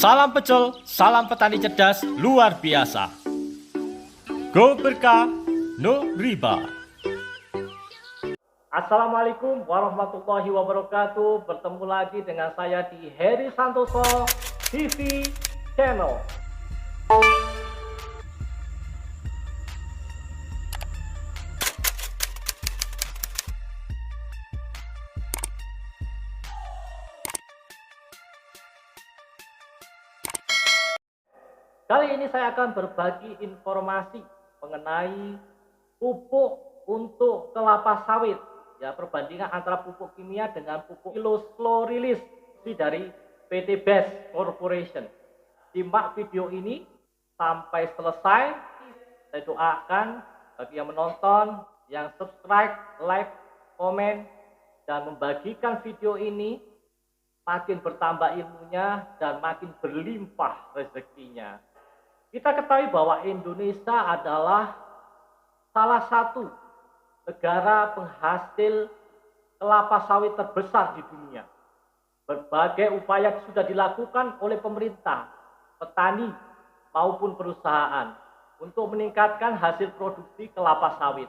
Salam pecel, salam petani cerdas luar biasa. Go berkah, no riba. Assalamualaikum warahmatullahi wabarakatuh. Bertemu lagi dengan saya di Heri Santoso TV Channel. Kali ini saya akan berbagi informasi mengenai pupuk untuk kelapa sawit. Ya, perbandingan antara pupuk kimia dengan pupuk slow release dari PT BEST Corporation. Simak video ini sampai selesai. Saya doakan bagi yang menonton, yang subscribe, like, komen, dan membagikan video ini makin bertambah ilmunya dan makin berlimpah rezekinya. Kita ketahui bahwa Indonesia adalah salah satu negara penghasil kelapa sawit terbesar di dunia. Berbagai upaya sudah dilakukan oleh pemerintah, petani, maupun perusahaan untuk meningkatkan hasil produksi kelapa sawit.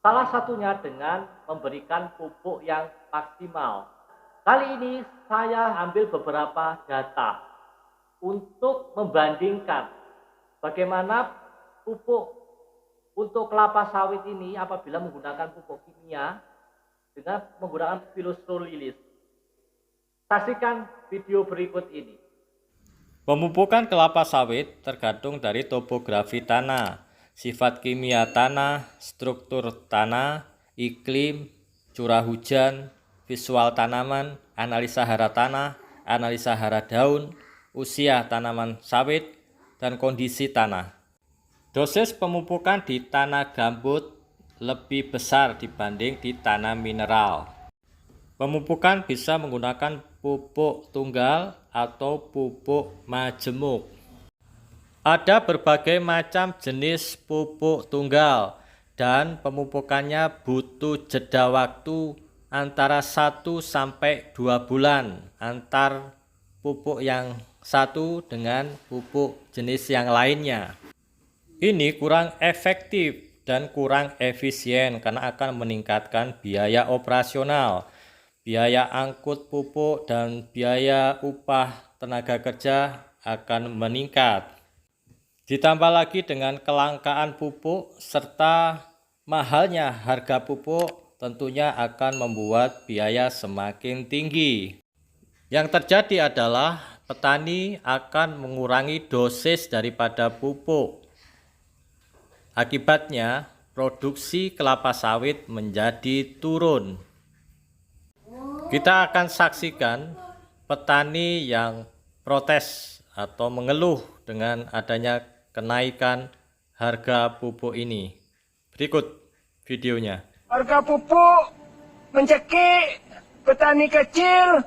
Salah satunya dengan memberikan pupuk yang maksimal. Kali ini saya ambil beberapa data untuk membandingkan bagaimana pupuk untuk kelapa sawit ini apabila menggunakan pupuk kimia dengan menggunakan slow release. Saksikan video berikut ini. Pemupukan kelapa sawit tergantung dari topografi tanah, sifat kimia tanah, struktur tanah, iklim, curah hujan, visual tanaman, analisa hara tanah, analisa hara daun, usia tanaman sawit, dan kondisi tanah. Dosis pemupukan di tanah gambut lebih besar dibanding di tanah mineral. Pemupukan bisa menggunakan pupuk tunggal atau pupuk majemuk. Ada berbagai macam jenis pupuk tunggal dan pemupukannya butuh jeda waktu antara 1 sampai 2 bulan antar pupuk yang satu dengan pupuk jenis yang lainnya. Ini kurang efektif dan kurang efisien karena akan meningkatkan biaya operasional, biaya angkut pupuk, dan biaya upah tenaga kerja akan meningkat. Ditambah lagi dengan kelangkaan pupuk serta mahalnya harga pupuk tentunya akan membuat biaya semakin tinggi. Yang terjadi adalah petani akan mengurangi dosis daripada pupuk. Akibatnya, produksi kelapa sawit menjadi turun. Kita akan saksikan petani yang protes atau mengeluh dengan adanya kenaikan harga pupuk ini. Berikut videonya. Harga pupuk mencekik petani kecil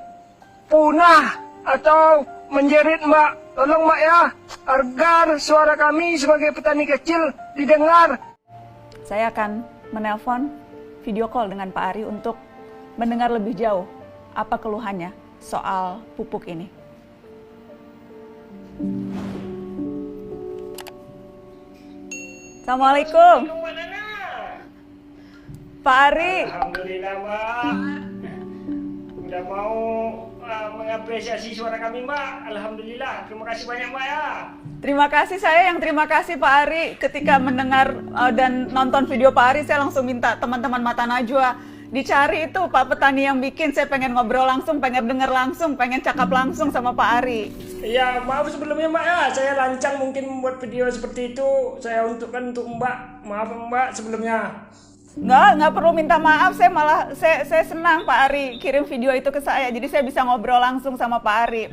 punah atau menjerit, Mbak. Tolong, Mbak, ya, agar suara kami sebagai petani kecil didengar. Saya akan menelpon video call dengan Pak Ari untuk mendengar lebih jauh apa keluhannya soal pupuk ini. Assalamualaikum. Pak Ari. Alhamdulillah, Mbak. Udah mau mengapresiasi suara kami, Mbak. Alhamdulillah. Terima kasih banyak, Mbak, ya. Terima kasih, saya yang terima kasih Pak Ari. Ketika mendengar dan nonton video Pak Ari, saya langsung minta teman-teman Mata Najwa dicari itu Pak petani yang bikin. Saya pengen ngobrol langsung, pengen dengar langsung, pengen cakap langsung sama Pak Ari. Iya, maaf sebelumnya, Mbak, ya. Saya lancang mungkin membuat video seperti itu. Saya untukkan untuk Mbak. Maaf, Mbak, sebelumnya. Nggak perlu minta maaf, saya senang Pak Ari kirim video itu ke saya, jadi saya bisa ngobrol langsung sama Pak Ari.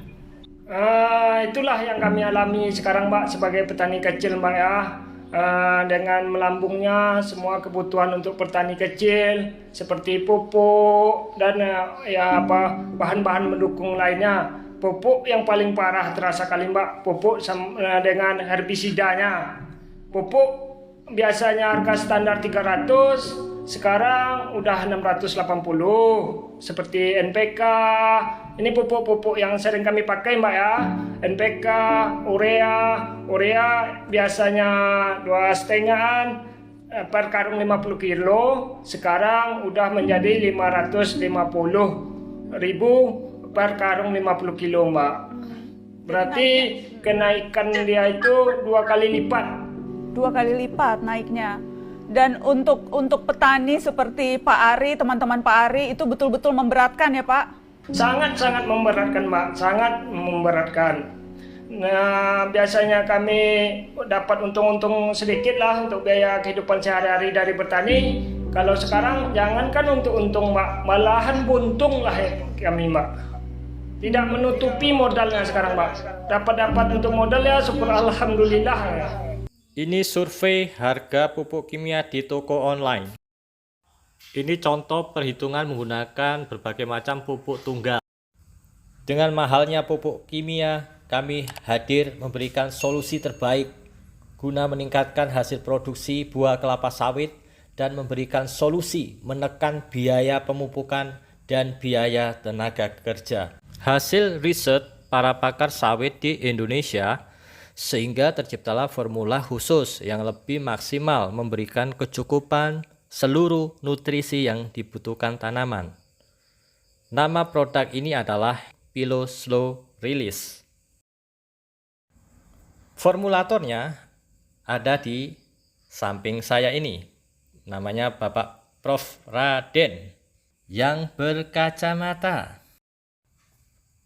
Itulah yang kami alami sekarang, Mbak, sebagai petani kecil, Mbak, ya. Dengan melambungnya semua kebutuhan untuk petani kecil seperti pupuk dan bahan-bahan mendukung lainnya. Pupuk yang paling parah terasa kali, Mbak, pupuk dengan herbisidanya. Pupuk biasanya harga standar 300, sekarang udah 680, seperti NPK, Ini pupuk-pupuk yang sering kami pakai Mbak ya. NPK, urea biasanya 2,5 per karung 50 kilo. Sekarang udah menjadi 550.000 per karung 50 kilo Mbak. Berarti kenaikan dia itu 2 kali lipat. 2 kali lipat naiknya. Dan untuk petani seperti Pak Ari, teman-teman Pak Ari itu betul-betul memberatkan ya Pak? Sangat-sangat memberatkan Mbak, sangat memberatkan. Nah, biasanya kami dapat untung-untung sedikit lah untuk biaya kehidupan sehari-hari dari bertani. Kalau sekarang jangankan untuk untung Mbak, malahan buntung lah ya kami Mbak. Tidak menutupi modalnya sekarang Mbak. Dapat untuk modal ya syukur alhamdulillah ya. Ini survei harga pupuk kimia di toko online. Ini contoh perhitungan menggunakan berbagai macam pupuk tunggal. Dengan mahalnya pupuk kimia, kami hadir memberikan solusi terbaik guna meningkatkan hasil produksi buah kelapa sawit dan memberikan solusi menekan biaya pemupukan dan biaya tenaga kerja. Hasil riset para pakar sawit di Indonesia, sehingga terciptalah formula khusus yang lebih maksimal memberikan kecukupan seluruh nutrisi yang dibutuhkan tanaman. Nama produk ini adalah Pilo Slow Release. Formulatornya ada di samping saya ini. Namanya Bapak Prof. Raden yang berkacamata.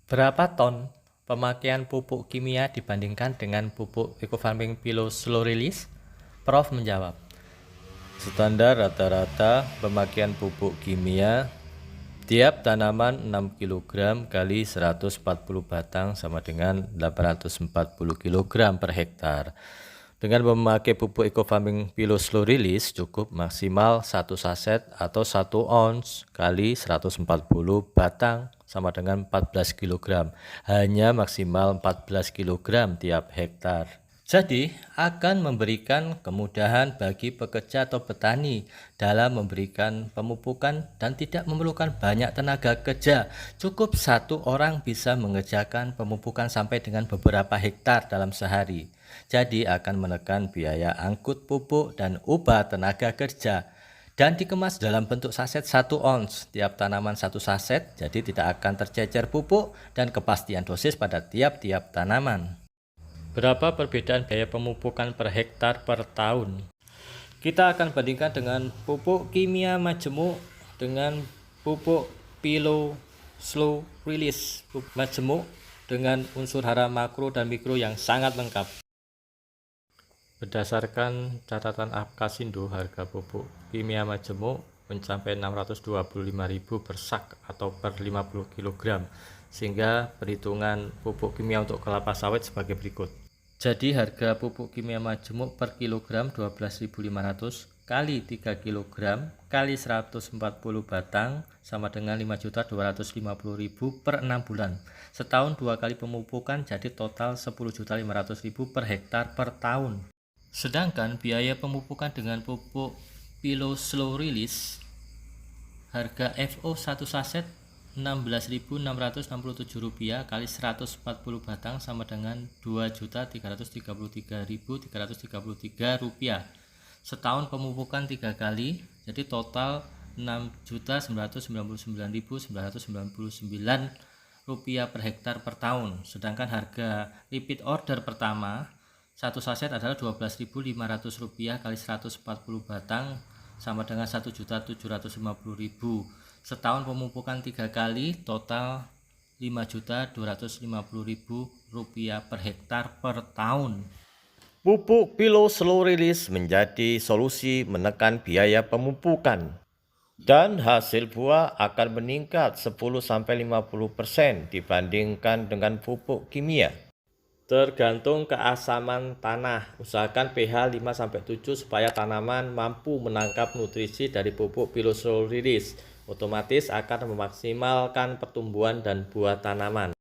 Berapa ton pemakaian pupuk kimia dibandingkan dengan pupuk eco-farming Pilo Slow Release? Prof menjawab, standar rata-rata pemakaian pupuk kimia tiap tanaman 6 kg kali 140 batang sama dengan 840 kg per hektar. Dengan memakai pupuk eco-farming Pilo Slow Release cukup maksimal 1 saset atau 1 ons kali 140 batang sama dengan 14 kg. Hanya maksimal 14 kg tiap hektar. Jadi akan memberikan kemudahan bagi pekerja atau petani dalam memberikan pemupukan dan tidak memerlukan banyak tenaga kerja. Cukup 1 orang bisa mengerjakan pemupukan sampai dengan beberapa hektar dalam sehari. Jadi akan menekan biaya angkut pupuk dan ubah tenaga kerja. Dan dikemas dalam bentuk saset 1 ons. Tiap tanaman 1 saset, jadi tidak akan tercecer pupuk dan kepastian dosis pada tiap-tiap tanaman. Berapa perbedaan biaya pemupukan per hektar per tahun? Kita akan bandingkan dengan pupuk kimia majemuk dengan pupuk Pilo Slow Release. Pupuk majemuk dengan unsur hara makro dan mikro yang sangat lengkap. Berdasarkan catatan Apkasindo, harga pupuk kimia majemuk mencapai 625.000 per sak atau per 50 kg. Sehingga perhitungan pupuk kimia untuk kelapa sawit sebagai berikut. Jadi harga pupuk kimia majemuk per kilogram 12.500 kali 3 kg kali 140 batang sama dengan 5.250.000 per 6 bulan. Setahun 2 kali pemupukan jadi total 10.500.000 per hektar per tahun. Sedangkan biaya pemupukan dengan pupuk Pilo Slow Release harga FO 1 saset Rp16.667 kali 140 batang sama dengan Rp2.333.333. Setahun pemupukan 3 kali, jadi total Rp6.999.999 per hektar per tahun. Sedangkan harga repeat order pertama 1 saset adalah Rp12.500 kali 140 batang sama dengan Rp1.750.000. Setahun pemupukan 3 kali, total Rp5.250.000 per hektar per tahun. Pupuk Pilo Slow Release menjadi solusi menekan biaya pemupukan. Dan hasil buah akan meningkat 10-50% dibandingkan dengan pupuk kimia. Tergantung keasaman tanah, usahakan pH 5-7 supaya tanaman mampu menangkap nutrisi dari pupuk Pilo Slow Release. Otomatis akan memaksimalkan pertumbuhan dan buah tanaman.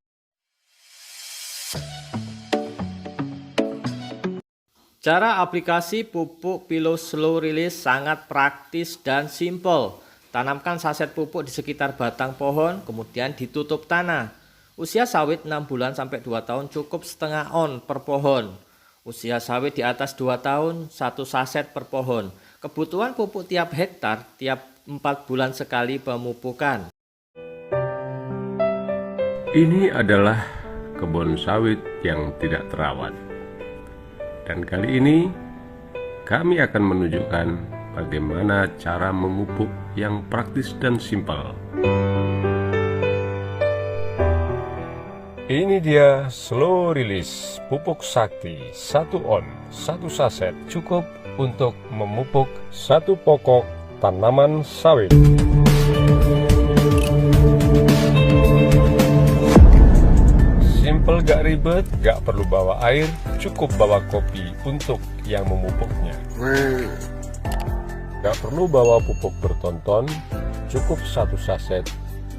Cara aplikasi pupuk Pilo Slow Release sangat praktis dan simpel. Tanamkan saset pupuk di sekitar batang pohon, kemudian ditutup tanah. Usia sawit 6 bulan sampai 2 tahun cukup setengah on per pohon. Usia sawit di atas 2 tahun 1 saset per pohon. Kebutuhan pupuk tiap hektar tiap 4 bulan sekali pemupukan. Ini adalah kebun sawit yang tidak terawat. Dan kali ini kami akan menunjukkan bagaimana cara memupuk yang praktis dan simpel. Ini dia slow release pupuk sakti 1 on 1 saset cukup untuk memupuk 1 pokok tanaman sawit. Simple, gak ribet, gak perlu bawa air, cukup bawa kopi untuk yang memupuknya. Gak perlu bawa pupuk bertonton, cukup 1 saset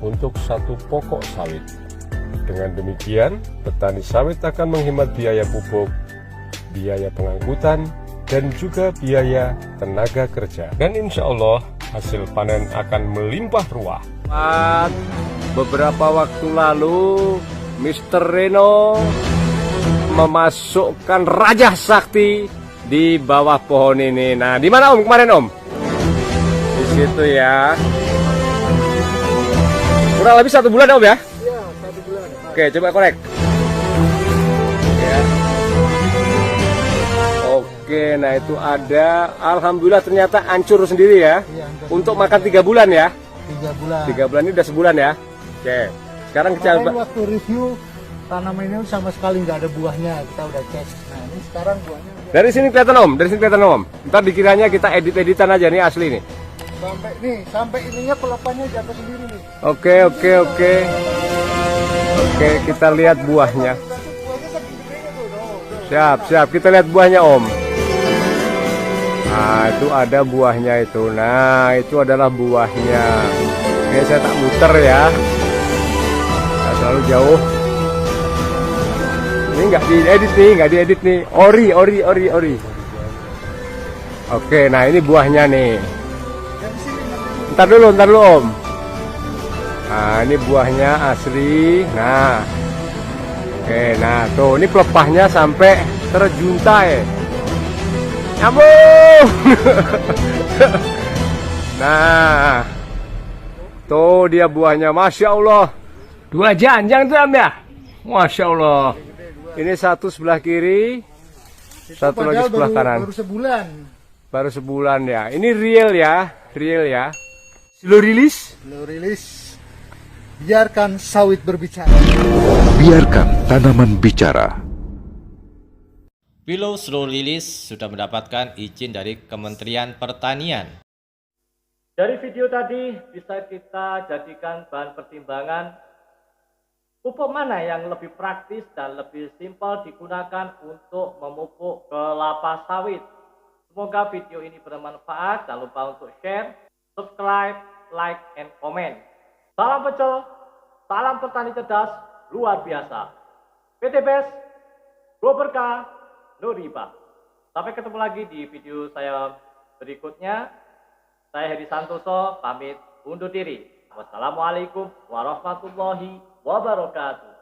untuk 1 pokok sawit. Dengan demikian, petani sawit akan menghemat biaya pupuk, biaya pengangkutan, dan juga biaya tenaga kerja. Dan insya Allah, hasil panen akan melimpah ruah. Beberapa waktu lalu, Mr. Reno memasukkan Raja Sakti di bawah pohon ini. Nah, di mana Om kemarin Om? Di situ ya. Kurang lebih 1 bulan Om ya? Iya, 1 bulan. Oke, coba korek. Ya. Oke, nah itu ada. Alhamdulillah ternyata hancur sendiri ya. Iya, untuk makan 3 bulan ya? 3 bulan. 3 bulan ini udah sebulan ya? Oke. Sekarang kita waktu review tanaman ini sama sekali nggak ada buahnya, kita udah cek. Nah ini sekarang buahnya udah... Dari sini kelihatan Om, dari sini kelihatan Om. Ntar dikiranya kita edit-editan aja nih asli nih. Sampai ininya pelepannya jatuh sendiri nih. Oke. Oke, kita lihat buahnya. Siap, kita lihat buahnya Om. Nah, itu ada buahnya itu. Nah, itu adalah buahnya. Oke, saya tak muter ya. Terlalu jauh. Ini nggak diedit nih, ori. Oke, nah ini buahnya nih. Ntar dulu Om. Nah ini buahnya asli. Nah, oke, nah tuh ini pelepahnya sampai terjuntai. Nyambung. Nah, tuh dia buahnya, masya Allah. 2 janjang tuh Om ya? Masya Allah. Ini 1 sebelah kiri, 1 lagi sebelah kanan. Baru sebulan ya. Ini real ya. Slow release. Biarkan sawit berbicara. Biarkan tanaman bicara. Willow Slow Release sudah mendapatkan izin dari Kementerian Pertanian. Dari video tadi bisa kita jadikan bahan pertimbangan pupuk mana yang lebih praktis dan lebih simpel digunakan untuk memupuk kelapa sawit. Semoga video ini bermanfaat. Jangan lupa untuk share, subscribe, like, and comment. Salam pecel, salam petani cerdas, luar biasa. PT Best, Go Berkah, No Riba. Sampai ketemu lagi di video saya berikutnya. Saya Heri Santoso, pamit undur diri. Wassalamualaikum warahmatullahi wabarakatuh.